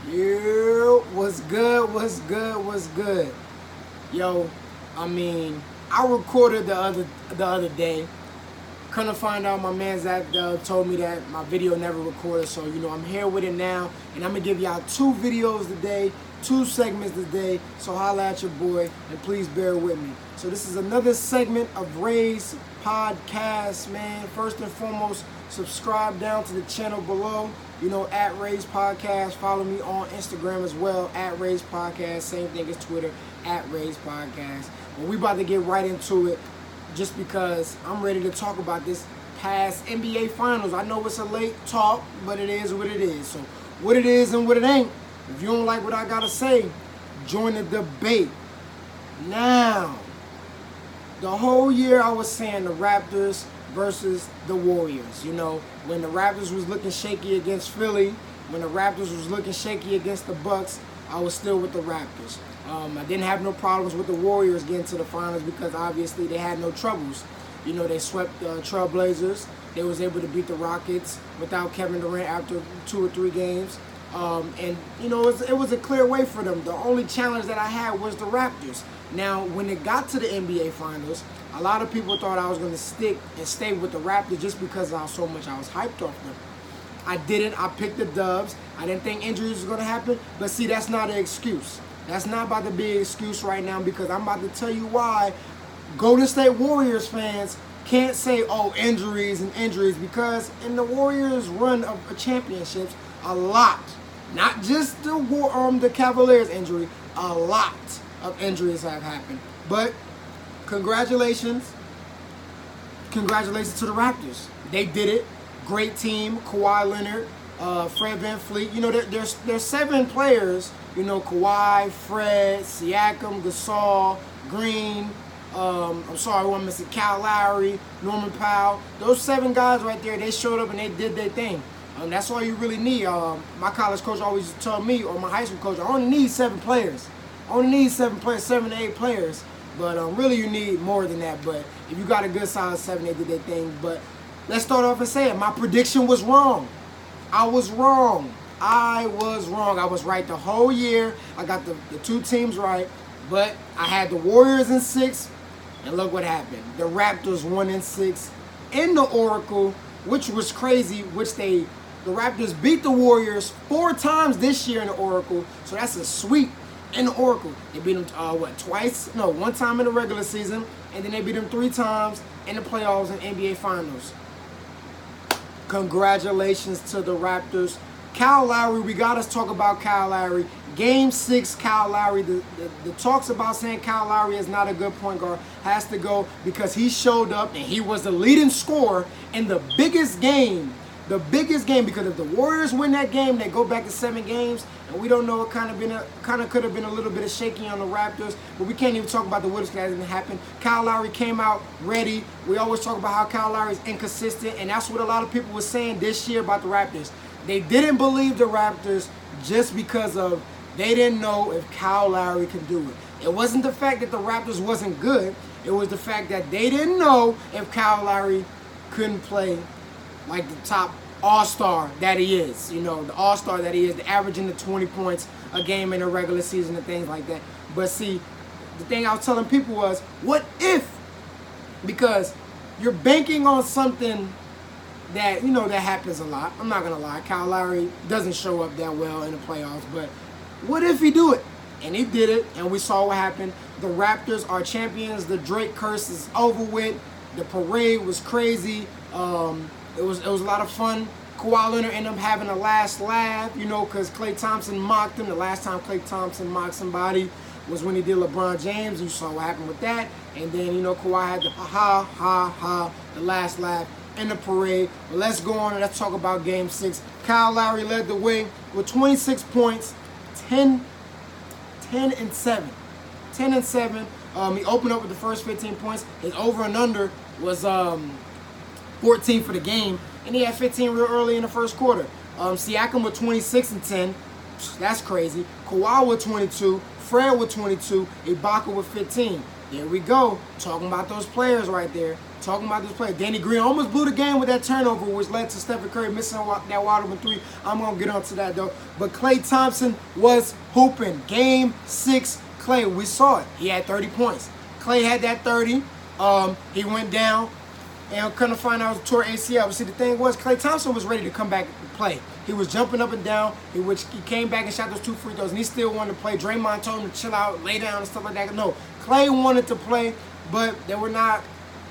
Yo, what's good? What's good? What's good? Yo, I recorded the other day. Couldn't find out my man Zach told me that my video never recorded, so I'm here with it now, and I'm gonna give y'all 2 videos today, 2 segments today. So holla at your boy, and please bear with me. So this is another segment of Ray's podcast, man. First and foremost, subscribe down to the channel below. At Ray's Podcast. Follow me on Instagram as well, at Ray's Podcast. Same thing as Twitter, at Ray's Podcast. But we about to get right into it, just because I'm ready to talk about this past NBA Finals. I know it's a late talk, but it is what it is. So what it is and what it ain't. If you don't like what I gotta say, join the debate. Now, the whole year I was saying the Raptors versus the Warriors. When the Raptors was looking shaky against Philly, when the Raptors was looking shaky against the Bucks, I was still with the Raptors. I didn't have no problems with the Warriors getting to the finals because obviously they had no troubles. They swept the Trailblazers. They was able to beat the Rockets without Kevin Durant after 2 or 3 games. It was a clear way for them. The only challenge that I had was the Raptors. Now, when it got to the NBA Finals, a lot of people thought I was going to stick and stay with the Raptors just because of how so much I was hyped off them. I didn't. I picked the Dubs. I didn't think injuries was going to happen. But see, that's not an excuse. That's not about to be an excuse right now, because I'm about to tell you why Golden State Warriors fans can't say, oh, injuries and injuries, because in the Warriors' run of championships, a lot, not just the Cavaliers injury, a lot of injuries have happened. But congratulations to the Raptors. They did it. Great team. Kawhi Leonard, Fred VanVleet. There's 7 players. Kawhi, Fred, Siakam, Gasol, Green. I'm missing Kyle Lowry, Norman Powell. Those 7 guys right there, they showed up and they did their thing. That's all you really need. My college coach always told me, or my high school coach, I only need 7 players. I only need 7 players, 7 to 8 players. But really you need more than that. But if you got a good solid 7, they did their thing. But let's start off and say it. My prediction was wrong. I was wrong. I was right the whole year. I got the 2 teams right. But I had the Warriors in 6. And look what happened. The Raptors won in 6 in the Oracle, which was crazy, the Raptors beat the Warriors 4 times this year in the Oracle. So that's a sweep in the Oracle. They beat them, twice? No, 1 time in the regular season. And then they beat them 3 times in the playoffs and NBA Finals. Congratulations to the Raptors. Kyle Lowry, we got to talk about Kyle Lowry. Game 6, Kyle Lowry, the talks about saying Kyle Lowry is not a good point guard has to go, because he showed up and he was the leading scorer in the biggest game. The biggest game, because if the Warriors win that game, they go back to 7 games, and we don't know, it kind of could have been a little bit of shaking on the Raptors, but we can't even talk about the Warriors because that didn't happen. Kyle Lowry came out ready. We always talk about how Kyle Lowry is inconsistent, and that's what a lot of people were saying this year about the Raptors. They didn't believe the Raptors just because of they didn't know if Kyle Lowry could do it. It wasn't the fact that the Raptors wasn't good. It was the fact that they didn't know if Kyle Lowry couldn't play like the top all-star that he is. The all-star that he is, averaging the 20 points a game in the regular season and things like that. But see, the thing I was telling people was, what if? Because you're banking on something that, that happens a lot. I'm not going to lie. Kyle Lowry doesn't show up that well in the playoffs, but what if he do it? And he did it, and we saw what happened. The Raptors are champions. The Drake curse is over with. The parade was crazy. It was a lot of fun. Kawhi Leonard ended up having a last laugh, because Klay Thompson mocked him. The last time Klay Thompson mocked somebody was when he did LeBron James. You saw what happened with that. And then, Kawhi had the ha, the last laugh in the parade. But let's go on and let's talk about Game 6. Kyle Lowry led the way with 26 points, 10 and 7. 10 and 7. He opened up with the first 15 points. His over and under was 14 for the game, and he had 15 real early in the first quarter. Siakam with 26 and 10. That's crazy. Kawhi with 22. Fred with 22. Ibaka with 15. There we go. Talking about those players right there. Talking about those players. Danny Green almost blew the game with that turnover, which led to Stephen Curry missing that wide open three. I'm going to get onto that, though. But Klay Thompson was hooping. Game 6, Klay, we saw it. He had 30 points. Klay had that 30. He went down and couldn't find out it was tore ACL. But see, the thing was, Klay Thompson was ready to come back and play. He was jumping up and down. He came back and shot those 2 free throws, and he still wanted to play. Draymond told him to chill out, lay down, and stuff like that. No, Klay wanted to play, but they were not.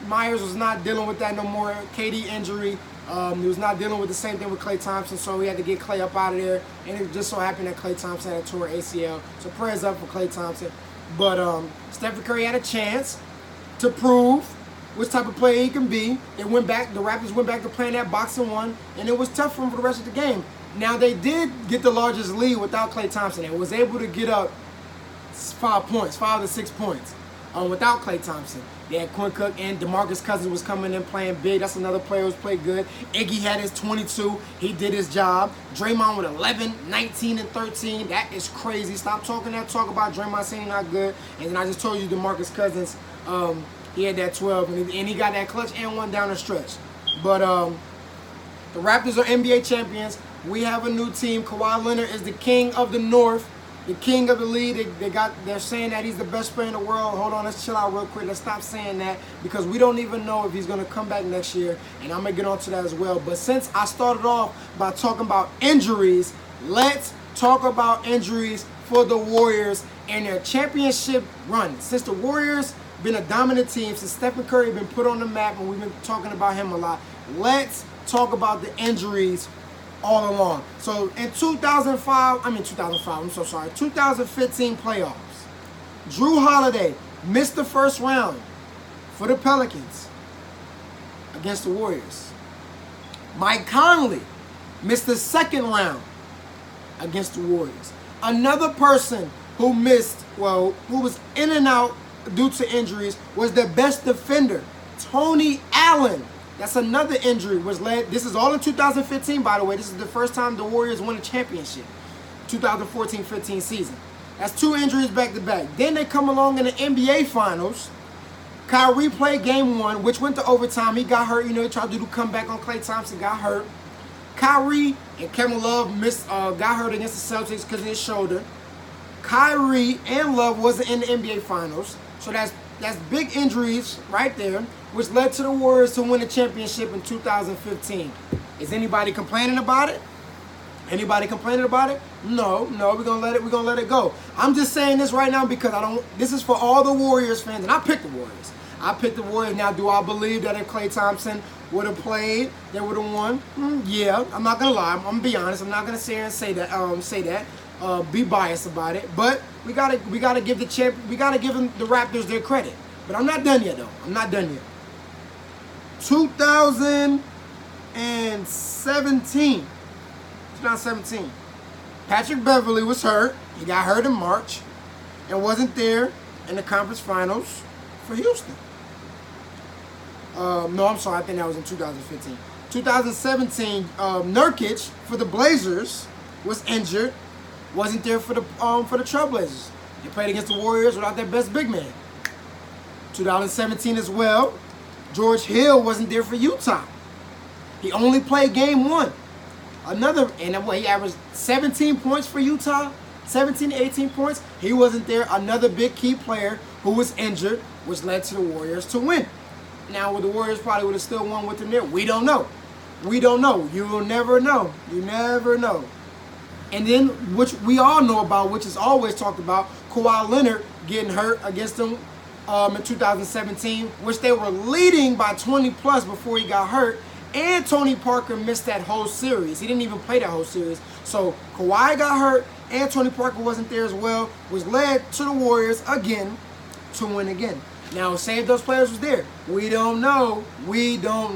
Myers was not dealing with that no more. KD injury. He was not dealing with the same thing with Klay Thompson, so he had to get Klay up out of there. And it just so happened that Klay Thompson had a tore ACL. So prayers up for Klay Thompson. But Stephen Curry had a chance to prove which type of player he can be. The Raptors went back to playing that boxing one, and it was tough for him for the rest of the game. Now, they did get the largest lead without Klay Thompson and was able to get up 5 to 6 points without Klay Thompson. They had Quinn Cook and DeMarcus Cousins was coming in playing big. That's another player who's played good. Iggy had his 22. He did his job. Draymond with 11, 19, and 13. That is crazy. Stop talking that talk about Draymond saying he's not good. And then I just told you DeMarcus Cousins, he had that 12, and he got that clutch and one down the stretch. But the Raptors are NBA champions. We have a new team. Kawhi Leonard is the king of the North, the king of the league. They're saying that he's the best player in the world. Hold on, let's chill out real quick. Let's stop saying that because we don't even know if he's going to come back next year, and I'm going to get onto that as well. But since I started off by talking about injuries, let's talk about injuries for the Warriors and their championship run. Since the Warriors been a dominant team, since Stephen Curry been put on the map, and we've been talking about him a lot, let's talk about the injuries all along. So in 2015 playoffs, Drew Holiday missed the first round for the Pelicans against the Warriors. Mike Conley missed the second round against the Warriors. Another person who who was in and out due to injuries was their best defender, Tony Allen. That's another injury was led. This is all in 2015, by the way. This is the first time the Warriors won a championship, 2014-15 season. That's 2 injuries back to back. Then they come along in the NBA Finals. Kyrie played game 1, which went to overtime. He got hurt. He tried to do comeback on Klay Thompson, got hurt. Kyrie and Kevin Love got hurt against the Celtics because of his shoulder. Kyrie and Love wasn't in the NBA Finals. So that's big injuries right there, which led to the Warriors to win the championship in 2015. Is anybody complaining about it? Anybody complaining about it? No, we're gonna let it go. I'm just saying this right now because this is for all the Warriors fans, and I picked the Warriors. Now, do I believe that if Klay Thompson would have played, they would have won? Yeah, I'm not gonna lie. I'm gonna be honest. I'm not gonna sit here and say that. Be biased about it, but we gotta give the the Raptors their credit. But I'm not done yet, though. 2017. Patrick Beverly was hurt. He got hurt in March and wasn't there in the conference finals for Houston. No, I'm sorry. I think that was in 2015. 2017, Nurkic for the Blazers was injured. Wasn't there for the Trailblazers. They played against the Warriors without their best big man. 2017 as well, George Hill wasn't there for Utah. He only played game 1. He averaged 17 points for Utah, 17 to 18 points. He wasn't there. Another big key player who was injured, which led to the Warriors to win. Now, would the Warriors probably would have still won with him there? We don't know. You will never know. You never know. And then, which we all know about, which is always talked about, Kawhi Leonard getting hurt against them in 2017, which they were leading by 20 plus before he got hurt. And Tony Parker missed that whole series. He didn't even play that whole series. So Kawhi got hurt and Tony Parker wasn't there as well, which led to the Warriors again to win again. Now, say if those players was there. We don't know. We do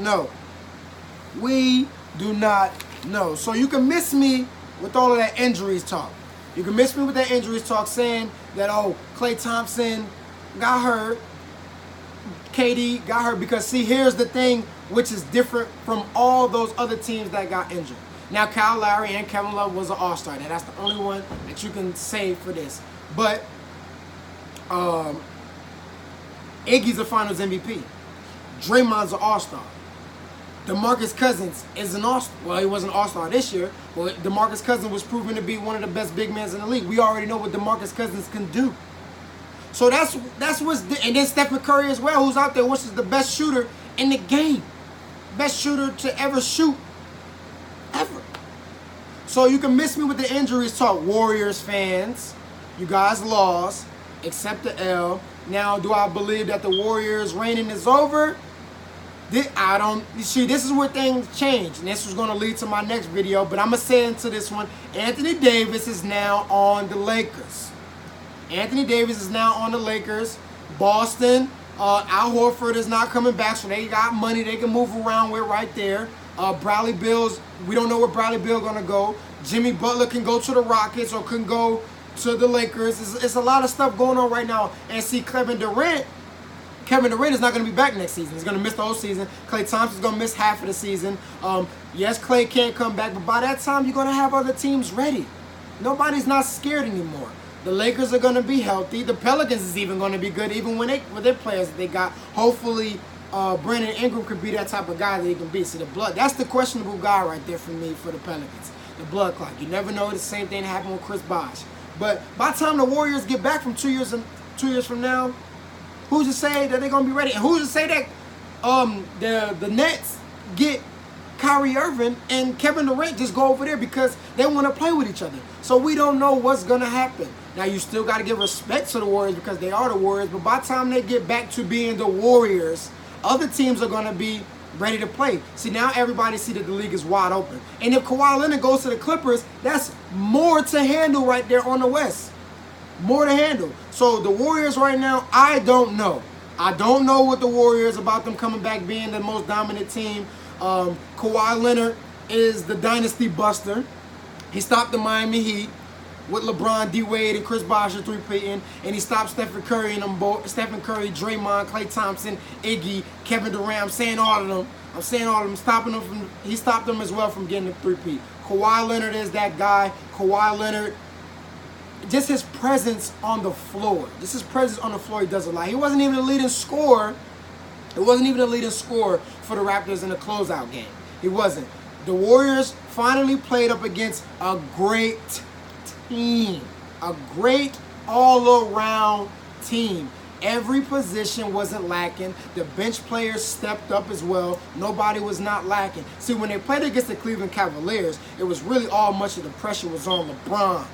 not know. So you can miss me with all of that injuries talk. You can miss me with that injuries talk saying that, Klay Thompson got hurt, KD got hurt, because see, here's the thing which is different from all those other teams that got injured. Now, Kyle Lowry and Kevin Love was an all-star. Now, that's the only one that you can say for this. But Iggy's a Finals MVP. Draymond's an All-Star. DeMarcus Cousins is an All-Star. Well, he wasn't an All-Star this year, but DeMarcus Cousins was proven to be one of the best big men in the league. We already know what DeMarcus Cousins can do. So that's what's and then Stephen Curry as well, who's out there, which is the best shooter in the game, best shooter to ever shoot, ever. So you can miss me with the injuries talk, Warriors fans. You guys lost, accept the L. Now, do I believe that the Warriors' reigning is over? I don't. You see, this is where things change, and this is going to lead to my next video. But I'm gonna say into this one, Anthony Davis is now on the Lakers. Anthony Davis is now on the Lakers. Boston, Al Horford is not coming back, so they got money they can move around with right there. Bradley Beal's, we don't know where Bradley Beal gonna go. Jimmy Butler can go to the Rockets or can go to the Lakers. It's a lot of stuff going on right now. And see, Kevin Durant is not going to be back next season. He's going to miss the whole season. Klay Thompson's going to miss half of the season. Yes, Klay can't come back, but by that time, you're going to have other teams ready. Nobody's not scared anymore. The Lakers are going to be healthy. The Pelicans is even going to be good, even with their players that they got. Hopefully, Brandon Ingram could be that type of guy that he can be. See, that's the questionable guy right there for me for the Pelicans. The blood clock. You never know. The same thing happened with Chris Bosh. But by the time the Warriors get back from 2 years from now, who's to say that they're going to be ready? And who's to say that the Nets get Kyrie Irving and Kevin Durant just go over there because they want to play with each other? So we don't know what's going to happen. Now, you still got to give respect to the Warriors because they are the Warriors. But by the time they get back to being the Warriors, other teams are going to be ready to play. See, now everybody see that the league is wide open. And if Kawhi Leonard goes to the Clippers, that's more to handle right there on the West. More to handle. So the Warriors right now, I don't know. I don't know what the Warriors about them coming back being the most dominant team. Kawhi Leonard is the dynasty buster. He stopped the Miami Heat with LeBron, D-Wade, and Chris Bosh three-peating, and he stopped Stephen Curry and them both. Stephen Curry, Draymond, Klay Thompson, Iggy, Kevin Durant. I'm saying all of them. Stopping them from. He stopped them as well from getting the three-peat. Kawhi Leonard is that guy. Kawhi Leonard, just his presence on the floor. Just his presence on the floor, he does a lot. He wasn't even the leading scorer. It wasn't even the leading scorer for the Raptors in the closeout game. He wasn't. The Warriors finally played up against a great team. A great all-around team. Every position wasn't lacking. The bench players stepped up as well. Nobody was not lacking. See, when they played against the Cleveland Cavaliers, it was really all much of the pressure was on LeBron,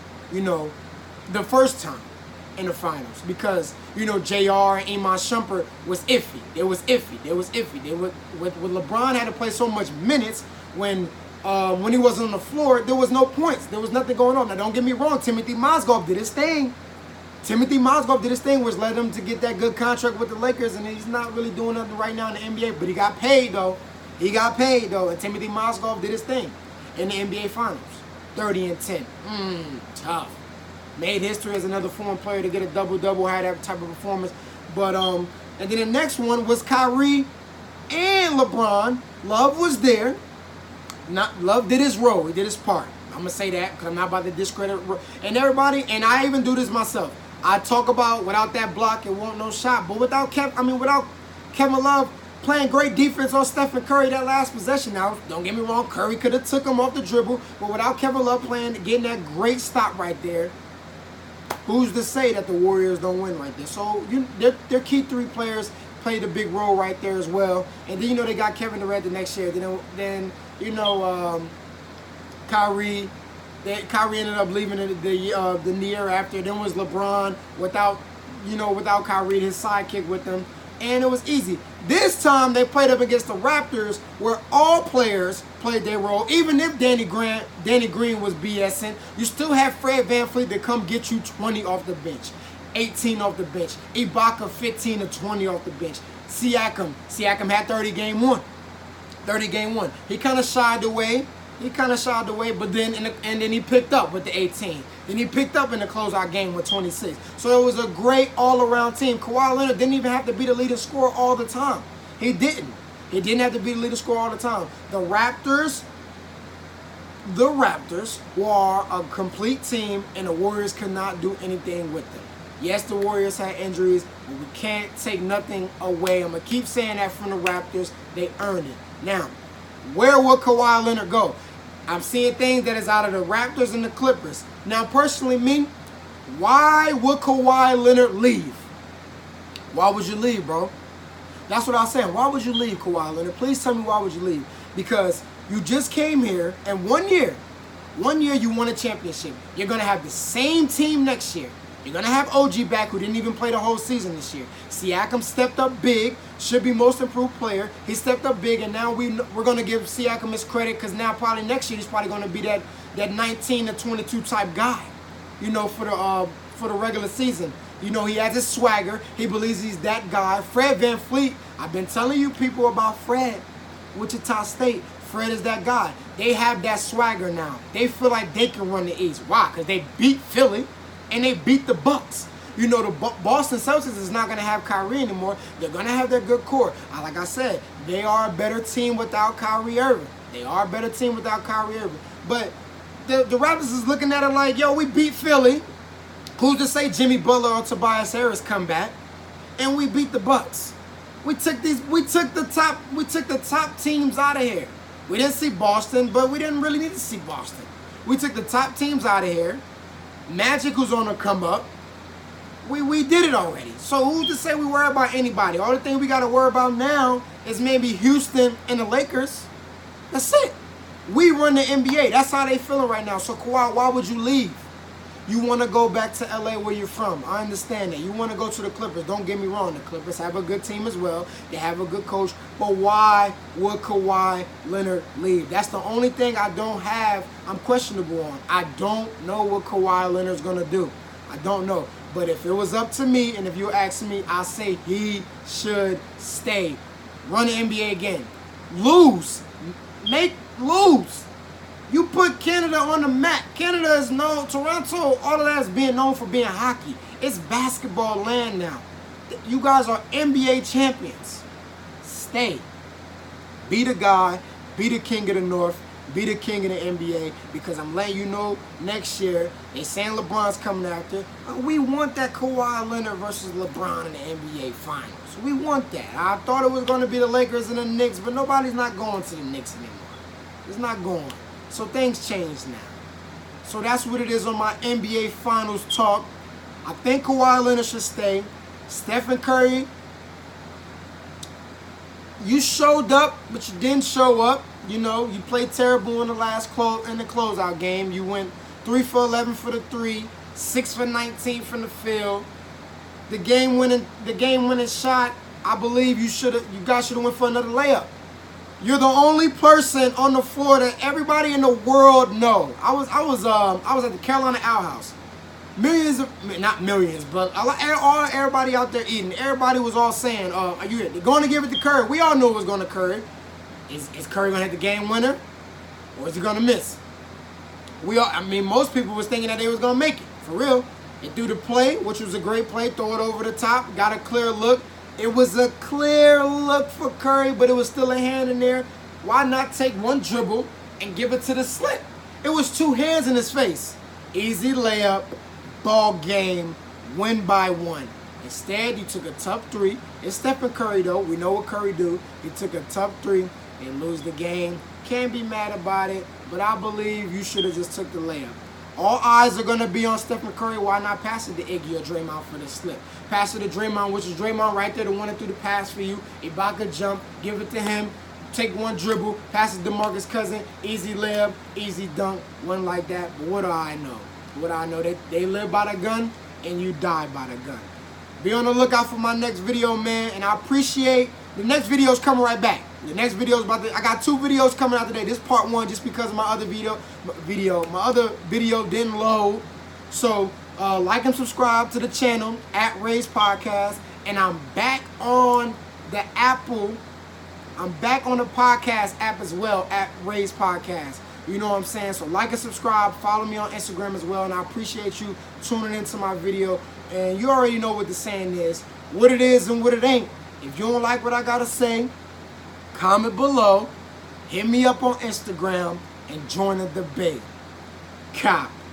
the first time in the finals. Because, JR and Iman Shumpert was iffy. It was iffy. With LeBron had to play so much minutes when he wasn't on the floor, there was no points. There was nothing going on. Now, don't get me wrong. Timothy Mozgov did his thing. Which led him to get that good contract with the Lakers, and he's not really doing nothing right now in the NBA, but he got paid, though. And Timothy Mozgov did his thing in the NBA Finals. 30-10. Tough. Made history as another foreign player to get a double-double, had that type of performance. But, and then the next one was Kyrie and LeBron. Love was there. Love did his role. He did his part. I'm going to say that because I'm not about to discredit. And everybody, and I even do this myself. I talk about without that block, it won't no shot. But without Kevin Love playing great defense on Stephen Curry that last possession. Now, don't get me wrong, Curry could have took him off the dribble. But without Kevin Love getting that great stop right there, who's to say that the Warriors don't win right there? So their key three players played a big role right there as well. And then they got Kevin Durant the next year. Then Kyrie ended up leaving the year after. Then was LeBron without Kyrie, his sidekick with them. And it was easy. This time they played up against the Raptors where all players played their role. Even if Danny Green was BSing, you still have Fred VanVleet to come get you 20 off the bench, 18 off the bench. Ibaka 15 to 20 off the bench. Siakam had 30 game one. He kind of shied away. But then he picked up with the 18. Then he picked up in the closeout game with 26. So it was a great all-around team. Kawhi Leonard didn't even have to be the leading scorer all the time. He didn't. He didn't have to be the leading scorer all the time. The Raptors were a complete team, and the Warriors could not do anything with them. Yes, the Warriors had injuries, but we can't take nothing away. I'm going to keep saying that from the Raptors. They earned it. Now, where will Kawhi Leonard go? I'm seeing things that is out of the Raptors and the Clippers. Now, personally, me, why would Kawhi Leonard leave? Why would you leave, bro? That's what I was saying. Why would you leave, Kawhi Leonard? Please tell me why would you leave. Because you just came here, and 1 year you won a championship. You're going to have the same team next year. You're going to have OG back, who didn't even play the whole season this year. Siakam stepped up big, should be most improved player. He stepped up big, and now we're going to give Siakam his credit, because now probably next year he's probably going to be that 19 to 22 type guy, you know, for the regular season. You know, he has his swagger. He believes he's that guy. Fred VanVleet, I've been telling you people about Fred. Wichita State, Fred is that guy. They have that swagger now. They feel like they can run the East. Why? Because they beat Philly and they beat the Bucks. You know, the Boston Celtics is not going to have Kyrie anymore. They're going to have their good core. Like I said, they are a better team without Kyrie Irving. They are a better team without Kyrie Irving. But the Raptors is looking at it like, yo, we beat Philly. Who's to say Jimmy Butler or Tobias Harris come back? And we beat the Bucks. We took the top teams out of here. We didn't see Boston, but we didn't really need to see Boston. We took the top teams out of here. Magic, who's on the come up. We did it already. So who's to say we worry about anybody? All the thing we got to worry about now is maybe Houston and the Lakers. That's it. We run the NBA. That's how they feeling right now. So Kawhi, why would you leave? You want to go back to LA where you're from. I understand that. You want to go to the Clippers. Don't get me wrong. The Clippers have a good team as well. They have a good coach. But why would Kawhi Leonard leave? That's the only thing I'm questionable on. I don't know what Kawhi Leonard's going to do. I don't know. But if it was up to me and if you ask me, I say he should stay. Run the NBA again. Lose. Lose. You put Canada on the map. Canada is known, Toronto, all of that is being known for being hockey. It's basketball land now. You guys are NBA champions. Stay. Be the guy, be the king of the North, be the king of the NBA, because I'm letting you know next year, they saying LeBron's coming after. We want that Kawhi Leonard versus LeBron in the NBA Finals. We want that. I thought it was going to be the Lakers and the Knicks, but nobody's not going to the Knicks anymore. It's not going. So things change now. So that's what it is on my NBA Finals talk. I think Kawhi Leonard should stay. Stephen Curry, you showed up, but you didn't show up. You know, you played terrible in the closeout game. You went 3 for 11 for the 3, 6 for 19 from the field. The game winning shot, I believe you guys should have went for another layup. You're the only person on the floor that everybody in the world know. I was at the Carolina Outhouse. Not millions, but everybody out there eating. Everybody was all saying, they're going to give it to Curry. We all knew it was going to Curry. Is Curry going to hit the game winner? Or is he going to miss? Most people was thinking that they was going to make it. For real. They threw the play, which was a great play. Throw it over the top. Got a clear look. It was a clear look for Curry, but it was still a hand in there. Why not take one dribble and give it to the slit? It was 2 hands in his face. Easy layup, ball game, win by 1. Instead, you took a tough 3. It's Stephen Curry, though. We know what Curry do. He took a tough 3 and lose the game. Can't be mad about it, but I believe you should have just took the layup. All eyes are going to be on Stephen Curry. Why not pass it to Iggy or Draymond for the slip? Pass it to Draymond, which is Draymond right there, the one that threw the pass for you. Ibaka jump, give it to him, take one dribble, pass it to DeMarcus Cousins, easy layup, easy dunk, one like that. But what do I know? What I know, they live by the gun and you die by the gun. Be on the lookout for my next video, man, and I appreciate the next video's coming right back. The next video is I got 2 videos coming out today. This part 1 just because my other video didn't load. So like and subscribe to the channel at Ray's Podcast. And I'm back on the I'm back on the podcast app as well at Ray's Podcast. You know what I'm saying? So like and subscribe. Follow me on Instagram as well. And I appreciate you tuning into my video. And you already know what the saying is. What it is and what it ain't. If you don't like what I got to say, comment below, hit me up on Instagram, and join the debate. Cop.